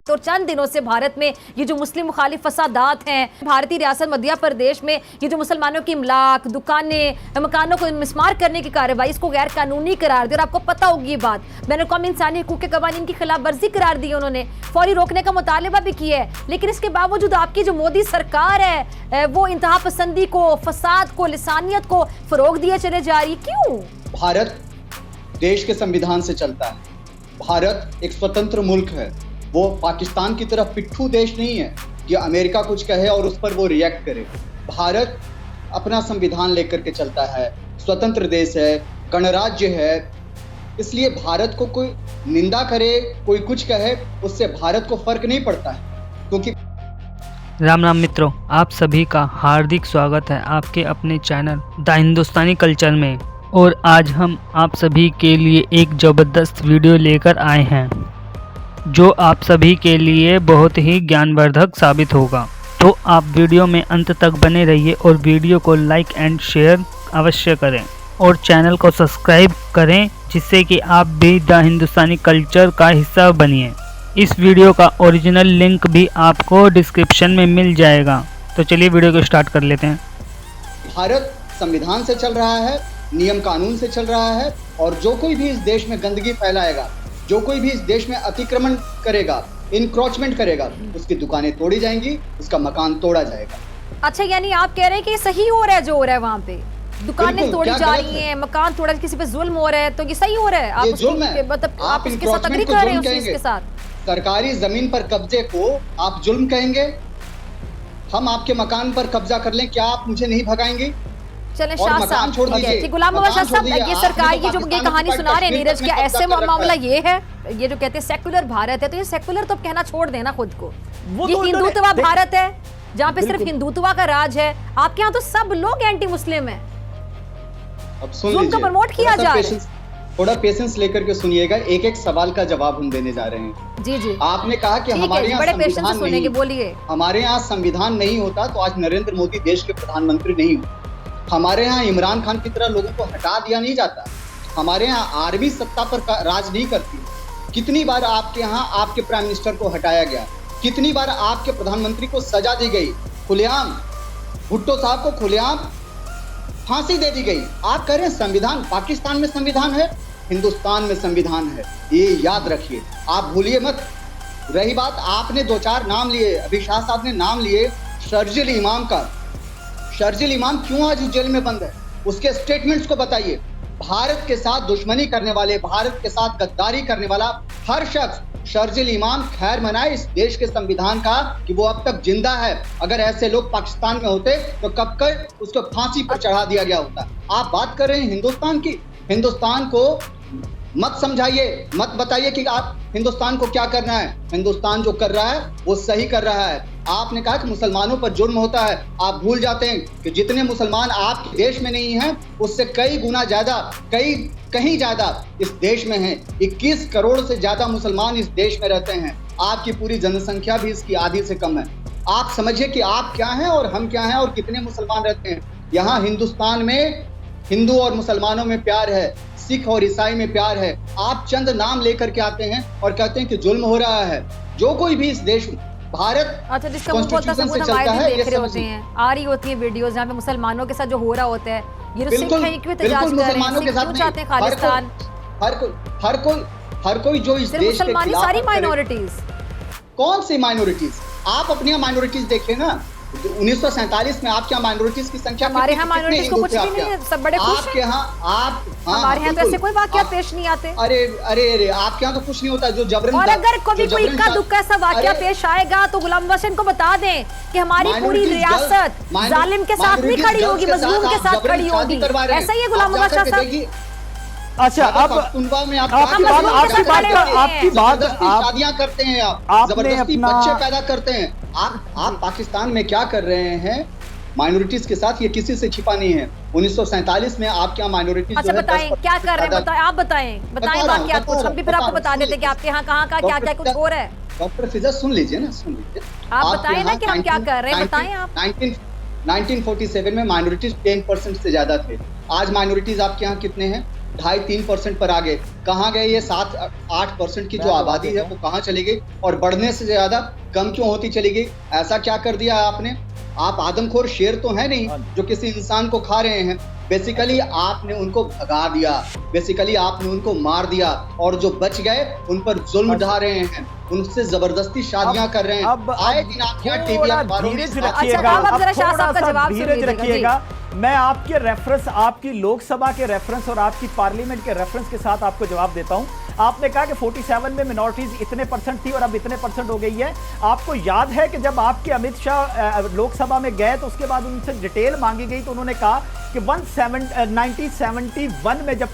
तो चंद दिनों से भारत में ये जो मुस्लिम मुखालिफ फसादात हैं, भारतीय रियासत मध्य प्रदेश में ये जो मुसलमानों की इमलाक, दुकानें, मकानों को मिसमार करने की कार्रवाई, इसको गैर कानूनी करार दिया। और आपको पता होगी ये बात, बैनुल-अक़वामी इंसानी हकूक़ के कवानीन की खिलाफ वर्जी करार दी, उन्होंने फौरी रोकने का मुतालबा भी किया है। लेकिन इसके बावजूद आपकी जो मोदी सरकार है वो इंतहा पसंदी को, फसाद को, लिसानियत को फरोग दिए चले जा रही है। क्यों? भारत देश के संविधान से चलता है। भारत एक स्वतंत्र मुल्क है। वो पाकिस्तान की तरफ पिट्ठू देश नहीं है कि अमेरिका कुछ कहे और उस पर वो रिएक्ट करे। भारत अपना संविधान लेकर के चलता है, स्वतंत्र देश है, गणराज्य है। इसलिए भारत को कोई निंदा करे, कोई कुछ कहे, उससे भारत को फर्क नहीं पड़ता है। क्योंकि राम राम मित्रों, आप सभी का हार्दिक स्वागत है आपके अपने चैनल द हिंदुस्तानी कल्चर में। और आज हम आप सभी के लिए एक ज़बरदस्त वीडियो लेकर आए हैं जो आप सभी के लिए बहुत ही ज्ञानवर्धक साबित होगा। तो आप वीडियो में अंत तक बने रहिए और वीडियो को लाइक एंड शेयर अवश्य करें और चैनल को सब्सक्राइब करें, जिससे कि आप भी द हिंदुस्तानी कल्चर का हिस्सा बनिए। इस वीडियो का ओरिजिनल लिंक भी आपको डिस्क्रिप्शन में मिल जाएगा। तो चलिए वीडियो को स्टार्ट कर लेते हैं। भारत संविधान से चल रहा है, नियम कानून से चल रहा है, और जो कोई भी इस देश में गंदगी फैलाएगा, जो कोई भी इस देश में अतिक्रमण करेगा, इनक्रोचमेंट करेगा, उसकी दुकानें तोड़ी जाएंगी, उसका मकान तोड़ा जाएगा। अच्छा, यानी आप कह रहे हैं कि सही हो रहा है जो हो रहा है वहाँ पे, दुकानें तोड़ी जा रही हैं, मकान तोड़ा, किसी पे जुल्म हो रहा है, तो ये सही हो रहा है? आप मतलब आप इसके साथ अग्री कर रहे हैं उसके साथ? सरकारी जमीन पर कब्जे को आप जुल्म कहेंगे? हम आपके मकान पर कब्जा कर लें, क्या आप मुझे नहीं भगाएंगे? चलें शाह साहब, गुलाम मोहम्मद शाह साहब, ये सरकार की जो ये कहानी सुना रहे हैं नीरज, क्या ऐसे मामला ये है? ये जो कहते हैं सेकुलर भारत है, तो ये सेकुलर तो कहना छोड़ देना खुद को। ये हिंदुत्व भारत है जहाँ पे सिर्फ हिंदुत्व का राज है। आपके यहाँ तो सब लोग एंटी मुस्लिम है, उनको प्रमोट किया जा रहा है। थोड़ा पेशेंस लेकर के सुनिएगा, एक एक सवाल का जवाब हम देने जा रहे हैं। जी जी, आपने कहा कि हमारे यहाँ संविधान नहीं, बोलिए। हमारे यहाँ संविधान नहीं होता तो आज नरेंद्र मोदी देश के प्रधानमंत्री नहीं होते। हमारे यहाँ इमरान खान की तरह लोगों को हटा दिया नहीं जाता। हमारे यहाँ आर्मी सत्ता पर राज नहीं करती। कितनी बार आपके यहाँ आपके प्राइम मिनिस्टर को हटाया गया, कितनी बार आपके प्रधानमंत्री को सजा दी गई, खुलेआम भुट्टो साहब को खुलेआम फांसी दे दी गई। आप कह रहे हैं संविधान, पाकिस्तान में संविधान है, हिंदुस्तान में संविधान है, ये याद रखिए, आप भूलिए मत। रही बात, आपने दो चार नाम लिए, अभी शाह साहब ने नाम लिए शर्जिल इमाम का। शर्जिल इमाम क्यों आज जेल में बंद है? उसके स्टेटमेंट्स को बताइए। भारत के साथ दुश्मनी करने वाले, भारत के साथ गद्दारी करने वाला हर शख्स शर्जिल इमाम खैर मनाए इस देश के संविधान का कि वो अब तक जिंदा है। अगर ऐसे लोग पाकिस्तान में होते तो कब कर उसको फांसी पर चढ़ा दिया गया होता। आप बात कर रहे हैं हिंदुस्तान की। हिंदुस्तान को मत समझाइए, मत बताइए कि आप हिंदुस्तान को क्या करना है। हिंदुस्तान जो कर रहा है वो सही कर रहा है। आपने कहा कि मुसलमानों पर जुर्म होता है, आप भूल जाते हैं कि जितने मुसलमान आपके देश में नहीं हैं उससे कई गुना ज्यादा, कहीं ज्यादा इस देश में हैं। 21 करोड़ से ज्यादा मुसलमान इस देश में रहते हैं। आपकी पूरी जनसंख्या भी इसकी आधी से कम है। आप समझिए कि आप क्या हैं और हम क्या हैं और कितने मुसलमान रहते हैं। यहाँ हिंदुस्तान में हिंदू और मुसलमानों में प्यार है, सिख और ईसाई में प्यार है। आप चंद नाम लेकर के आते हैं और कहते हैं कि जुल्म हो रहा है। जो कोई भी इस देश में, भारत अच्छा, जिसका मुंह बोलता सबूत हम आए दिन देख रहे होते हैं, आ रही होती है वीडियोस जहाँ पे मुसलमानों के साथ जो हो रहा होता है, ये तो सिख है, क्यों एहतजाज कर रहे हैं, क्यों चाहते हैं खालिस्तान? हर कोई जो इस देश के खिलाफ, सारी माइनॉरिटीज। कौन सी माइनॉरिटीज? आप अपनी माइनॉरिटीज देखिए ना। 1947 में आपके यहाँ माइनॉरिटीज की संख्या, हमारे यहाँ माइनॉरिटीज को कुछ भी नहीं है, सब बड़े खुश हैं। आपके यहाँ हमारे यहाँ तो ऐसे कोई वाकया पेश नहीं आते। अरे आपके यहाँ तो कुछ नहीं होता जो जबरन। और अगर कोई इक्का दुक्का ऐसा वाकया पेश आएगा तो गुलाम मोहम्मद को बता दें कि हमारी पूरी रियासत जालिम के साथ नहीं खड़ी होगी, मजलूम के साथ खड़ी होगी। ऐसा ही है गुलाम मोहम्मद साहब। अच्छा, अब में आपकी बात शादियां करते हैं, आप जबरदस्ती बच्चे पैदा करते हैं। आप पाकिस्तान में क्या कर रहे हैं माइनॉरिटीज के साथ? ये किसी से छिपा नहीं है। 1947 में आपके यहाँ माइनॉरिटीज। अच्छा, बताएं क्या कर रहे हैं, आप बताएं वाकया कुछ, हम भी फिर आपको बता देते कि आपके यहाँ कहाँ क्या क्या कुछ हो रहा है। डॉक्टर फिजा सुन लीजिए ना, सुन लीजिए। आप बताएं ना कि हम क्या कर रहे हैं, बताएं आप। 1947 में माइनॉरिटीज 10% से ज्यादा थे। आज माइनॉरिटीज आपके यहाँ कितने हैं? 2.5-3% पर आ गए। कहाँ गए ये 7-8% की जो आबादी है वो कहाँ चली गई, और बढ़ने से ज्यादा कम क्यों होती चली गई? ऐसा क्या कर दिया आपने? आप आदमखोर शेर तो है नहीं जो किसी इंसान को खा रहे हैं। बेसिकली आपने उनको भगा दिया, बेसिकली आपने उनको मार दिया, और जो बच गए उन पर जुल्म ढा रहे हैं, उनसे जबरदस्ती शादियां कर रहे हैं। आए दिन आप क्या टीवी अखबारों में धीरज रखिएगा। मैं आपके रेफरेंस, आपकी लोकसभा के रेफरेंस और आपकी पार्लियामेंट के रेफरेंस के साथ आपको जवाब देता हूं। आपने कहा कि 47 में मिनॉरिटीज इतने परसेंट थी और अब इतने परसेंट हो गई है। आपको याद है कि जब आपके अमित शाह लोकसभा में गए तो उसके बाद उनसे डिटेल मांगी गई तो उन्होंने कहा कि 1971 में जब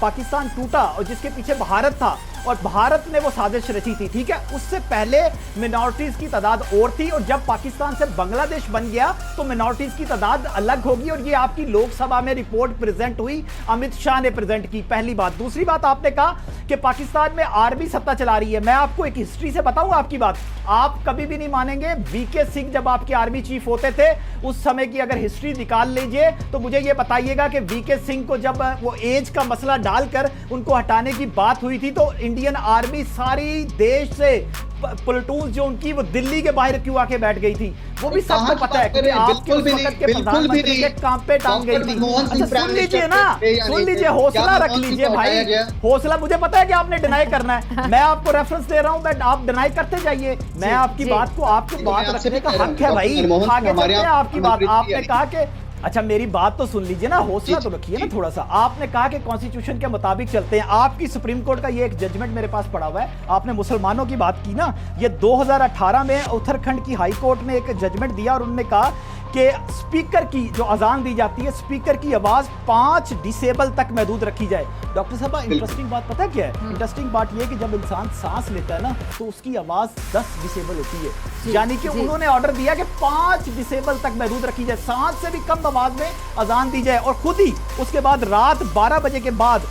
पाकिस्तान टूटा और जिसके पीछे भारत था और भारत ने वो साजिश रची थी, ठीक है, उससे पहले मिनॉरिटीज की तादाद और थी, और जब पाकिस्तान से बांग्लादेश बन गया तो मिनॉरिटीज की तादाद अलग होगी। और ये आपकी लोकसभा में रिपोर्ट प्रेजेंट हुई, अमित शाह ने प्रेजेंट की। पहली बात। दूसरी बात, आपने कहा कि पाकिस्तान में आर्मी सत्ता चला रही है। मैं आपको एक हिस्ट्री से बताऊं आपकी बात, आप कभी भी नहीं मानेंगे। वीके सिंह जब आपके आर्मी चीफ होते थे उस समय की अगर हिस्ट्री निकाल लीजिए तो मुझे ये बताइएगा कि वीके सिंह को जब वो एज का मसला डालकर उनको हटाने की बात हुई थी तो इंडियन आर्मी सारी देश से प्लेटून जो उनकी वो दिल्ली के बाहर क्यों आके बैठ गई थी, वो भी सबको पता है क्योंकि आपके उस वक्त के प्रधानमंत्री के काम पे टांग गई थी। अच्छा सुन लीजिए ना, सुन लीजिए, हौसला रख लीजिए भाई, हौसला। मुझे पता है कि आपने डिनाई करना है, मैं आपको रेफरेंस दे रहा हूं, बट आप डिनाई करते जाइए। मैं आपकी बात को, आपकी बात रखने का हक है भाई, आगे चलते हैं आपकी बात। आपने कहा कि अच्छा मेरी बात तो सुन लीजिए ना, हौसला तो रखिए ना थोड़ा सा। आपने कहा कि कॉन्स्टिट्यूशन के मुताबिक चलते हैं। आपकी सुप्रीम कोर्ट का ये एक जजमेंट मेरे पास पड़ा हुआ है, आपने मुसलमानों की बात की ना, ये 2018 में उत्तराखंड की हाई कोर्ट ने एक जजमेंट दिया और उन्होंने कहा कि स्पीकर की जो अजान दी जाती है, स्पीकर की आवाज 5 डिसेबल तक महदूद रखी जाए। डॉक्टर साहब इंटरेस्टिंग बात पता क्या है? इंटरेस्टिंग बात यह कि जब इंसान सांस लेता है ना तो उसकी आवाज 10 डिसेबल होती है, यानी कि उन्होंने ऑर्डर दिया कि 5 डिसेबल तक महदूद रखी जाए, सांस से भी कम आवाज में अजान दी जाए। और खुद ही उसके बाद रात 12 बजे के बाद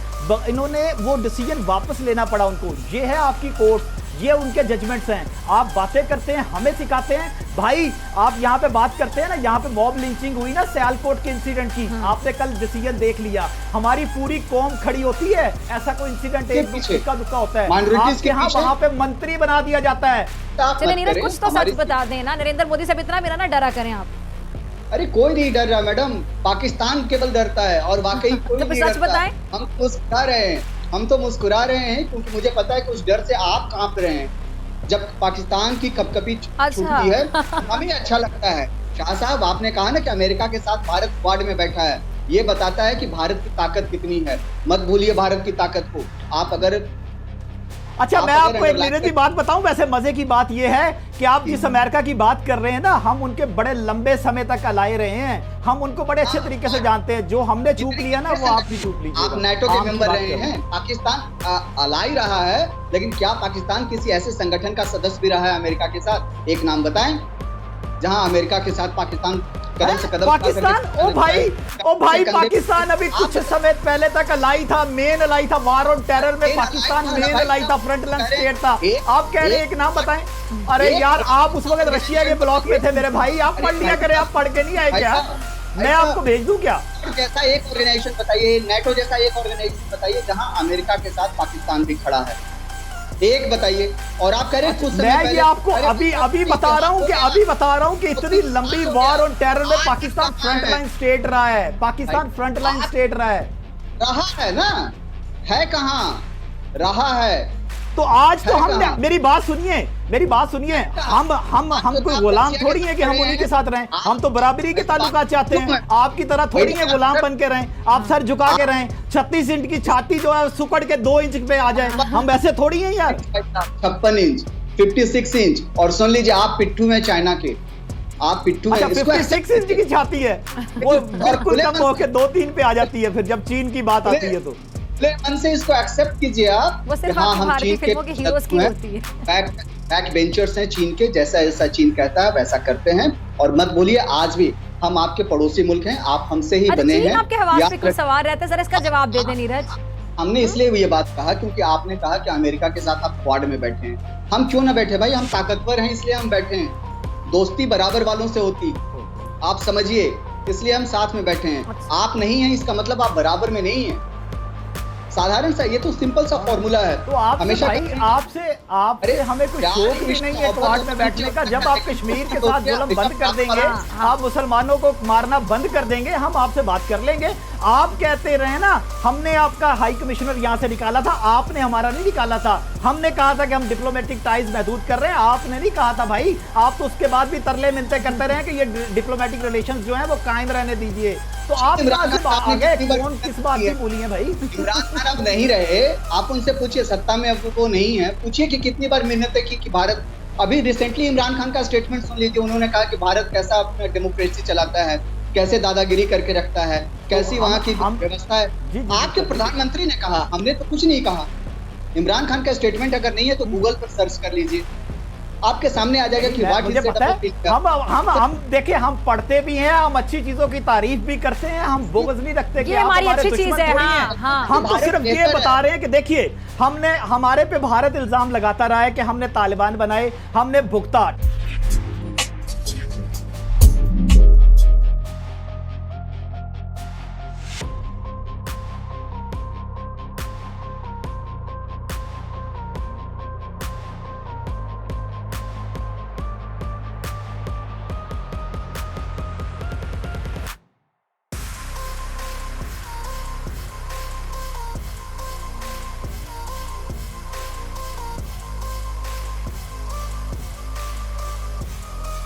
इन्होंने वो डिसीजन वापस लेना पड़ा उनको। ये है आपकी कोर्ट, ये उनके जजमेंट्स हैं। आप बातें करते हैं, हमें सिखाते हैं भाई। आप यहाँ पे बात करते हैं ना, यहाँ पे मॉब लिंचिंग हुई ना सियालकोट के इंसिडेंट की, आपने कल डिसीजन देख लिया। हमारी पूरी कौम खड़ी होती है, ऐसा कोई इंसिडेंट एक दुक्का होता है, आपके यहाँ वहाँ पे मंत्री बना दिया जाता है। चलिए नीरज, कुछ तो सच बता देना, नरेंद्र मोदी से इतना मेरा ना डरा करें आप। अरे कोई नहीं डर रहा मैडम, पाकिस्तान केवल डरता है, और वाकई कोई नहीं सच बताएं। हम मुस्कुरा रहे हैं, हम तो मुस्कुरा रहे हैं क्योंकि मुझे पता है कि उस डर से आप कांप रहे हैं। जब पाकिस्तान की कपकपी छूटती है हमें अच्छा लगता है। शाह साहब, आपने कहा ना कि अमेरिका के साथ भारत क्वाड में बैठा है, ये बताता है कि भारत की ताकत कितनी है। मत भूलिए भारत की ताकत को। आप अगर अच्छा मैं आपको एक नीरज की बात बताऊं, वैसे मजे की बात यह है कि आप जिस अमेरिका की बात कर रहे हैं ना, हम उनके बड़े लंबे समय तक अलाए रहे हैं, हम उनको बड़े अच्छे तरीके से जानते हैं। जो हमने चूक लिया ना वो आप भी चूक लीजिए। आप नेटो के मेंबर रहे हैं, पाकिस्तान अलाई रहा है, लेकिन क्या पाकिस्तान किसी ऐसे संगठन का सदस्य भी रहा है अमेरिका के साथ? एक नाम बताएं जहां अमेरिका के साथ पाकिस्तान कदम से कदम पाकिस्तान। ओ भाई पाकिस्तान अभी कुछ समय पहले तक अलाई था, मेन अलाई था। वार ऑन टेरर में पाकिस्तान मेन अलाई था, फ्रंट लाइन स्टेट था। आप कह रहे हैं एक नाम बताएं? अरे यार आप उस वक्त रशिया के ब्लॉक में थे मेरे भाई, आप पढ़ लिया करें। आप पढ़ के नहीं आए क्या? मैं आपको भेज दूं क्या? जैसा एक ऑर्गेनाइजेशन बताइए, नेटो जैसा एक ऑर्गेनाइजेशन बताइए जहां अमेरिका के साथ पाकिस्तान भी खड़ा है, एक बताइए। और आप कह रहे हैं मैं ये आपको अभी बता रहा हूं कि इतनी लंबी वॉर ऑन टेरर में पाकिस्तान फ्रंट लाइन स्टेट रहा है, पाकिस्तान फ्रंट लाइन स्टेट रहा है ना, है कहां रहा है? तो आज तो हम, मेरी बात सुनिए, हम कोई गुलाम थोड़ी है कि हम उन्हीं के साथ रहें। हम तो बराबरी के ताल्लुकात चाहते हैं, आपकी तरह थोड़ी है गुलाम बन के रहें, आप सर झुका के रहें। 36 इंच की छाती जो है सुकड़ के 2 इंच पे आ जाए, हम वैसे थोड़ी हैं यार। 56 इंच, 56 इंच। और सुन लीजिए, आप पिट्ठू में चाइना के, आप पिट्ठू में। 56 इंच की छाती है, वो बिल्कुल कम होके 2-3 पे आ जाती है फिर जब चीन की बात आती है तो। मन से इसको एक्सेप्ट कीजिए आप। हाँ, हम चीन के हीरोज की होती है। बैक बेंचर्स हैं चीन के, जैसा चीन कहता है वैसा करते हैं। और मत बोलिए, आज भी हम आपके पड़ोसी मुल्क हैं, आप हमसे ही बने हैं। आपके हवास पे कुछ सवाल रहते हैं, सर इसका जवाब दे दें नीरज। हमने इसलिए ये बात कहा क्योंकि आपने कहा कि अमेरिका के साथ आप क्वाड में बैठे हैं। हम क्यों ना बैठे भाई, हम ताकतवर हैं इसलिए हम बैठे हैं। दोस्ती बराबर वालों से होती, आप समझिए, इसलिए हम साथ में बैठे हैं। आप नहीं हैं इसका मतलब आप बराबर में नहीं हैं। साधारण सा, ये तो सिंपल सा फॉर्मूला है। तो आप हमेशा भाई आपसे हमें कोई यार, शौक भी नहीं है क्वाड में बैठने का। जब आप कश्मीर के साथ जुल्म बंद कर देंगे, आप मुसलमानों को मारना बंद कर देंगे, हम आपसे बात कर लेंगे। आप कहते रहे ना, हमने आपका हाई कमिश्नर यहाँ से निकाला था, आपने हमारा नहीं निकाला था। हमने कहा था कि हम डिप्लोमेटिक टाइज महदूद कर रहे हैं, आपने नहीं कहा था भाई। आप तो उसके बाद भी तरले मिलते करते रहे कि ये डिप्लोमेटिक रिलेशंस जो हैं वो कायम रहने दीजिए। तो आप कहाँ से आ गए? कौन किस बात की बोली है भाई? इमरान खान अब नहीं रहे, आप उनसे पूछिए, सत्ता में अब वो नहीं है, पूछिए कि कितनी बार मिन्नतें की कि भारत। अभी रिसेंटली इमरान खान का स्टेटमेंट सुन लीजिए, उन्होंने कहा कि भारत कैसा अपना डेमोक्रेसी चलाता है, कैसे दादागिरी करके रखता है, कैसी वहाँ की व्यवस्था है। आपके प्रधानमंत्री ने कहा, हमने तो कुछ नहीं कहा। इमरान खान का स्टेटमेंट अगर नहीं है तो गूगल पर सर्च कर लीजिए, आपके सामने आ जाएगा कि व्हाट मुझे पता है। हम देखिए, हम पढ़ते भी हैं, हम अच्छी चीजों की तारीफ भी करते हैं, हम बोगस नहीं रखते कि ये हमारी अच्छी चीज है। हम तो सिर्फ ये बता रहे हैं कि देखिए, हमने हमारे पे भारत इल्जाम लगाता रहा है कि हमने तालिबान बनाए, हमने भुगता।